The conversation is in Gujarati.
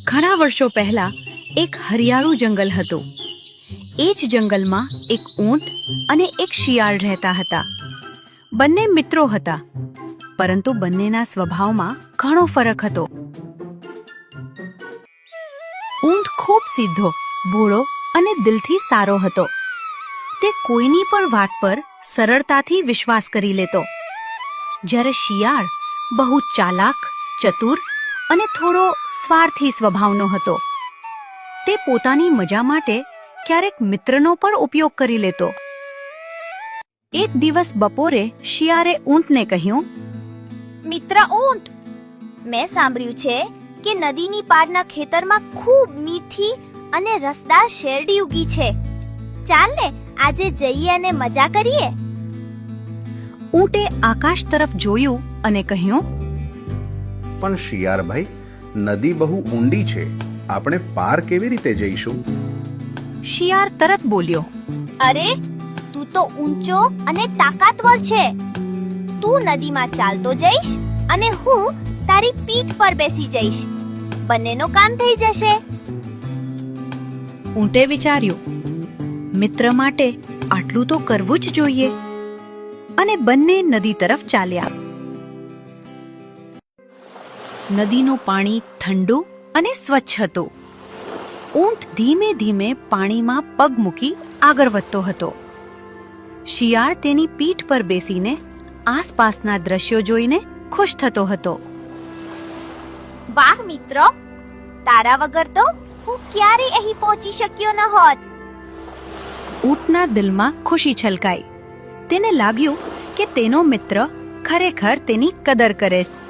ઘણા વર્ષો પહેલા એક હરિયાળું જંગલ હતું. એ જ જંગલમાં એક ઊંટ અને એક શિયાળ રહેતા હતા. બંને મિત્રો હતા, પરંતુ બંનેના સ્વભાવમાં ઘણો ફરક હતો. ઊંટ ખૂબ સીધો, ભોળો અને દિલથી સારો હતો. તે કોઈની પણ વાત પર સરળતાથી વિશ્વાસ કરી લેતો, જ્યારે શિયાળ બહુ ચાલાક, ચતુર અને થોડો સ્વાર્થી સ્વભાવનો હતો. તે પોતાની મજા માટે ક્યારેક મિત્રનો પણ ઉપયોગ કરી લેતો. એક દિવસ બપોરે શિયાળે ઊંટને કહ્યું, મિત્ર ઊંટ, મેં સાંભળ્યું છે કે નદીની પારના ખેતરમાં ખૂબ મીઠી અને રસદાર શેરડી ઉગી છે. ચાલ ને આજે જઈએ અને મજા કરીએ. ઊંટે આકાશ તરફ જોયું અને કહ્યું, પણ શિયાળભાઈ, નદી બહુ ઊંડી છે, આપણે પાર કેવી રીતે જઈશું? શિયાળ તરત બોલ્યો, અરે, તું તો ઊંચો અને તાકાતવર છે. તું નદીમાં ચાલતો જઈશ અને હું તારી પીઠ પર બેસી જઈશ. બંનેનો કામ થઈ જશે. ઊંટે વિચાર્યું, મિત્ર માટે આટલું તો કરવું જ જોઈએ, અને બંને નદી તરફ ચાલ્યા. નદીનું પાણી ઠંડુ અને સ્વચ્છ હતું. ઊંટ ધીમે ધીમે પાણીમાં પગ મૂકી આગળ વધતો હતો. શિયાળ તેની પીઠ પર બેસીને આસપાસના દ્રશ્યો જોઈને ખુશ થતો હતો. વાહ મિત્રો, તારા વગર તો હું ક્યારેય અહીં પહોંચી શક્યો ન હોત. ઊંટના દિલમાં ખુશી છલકાઈ. તેને લાગ્યું કે તેનો મિત્ર ખરેખર તેની કદર કરે છે.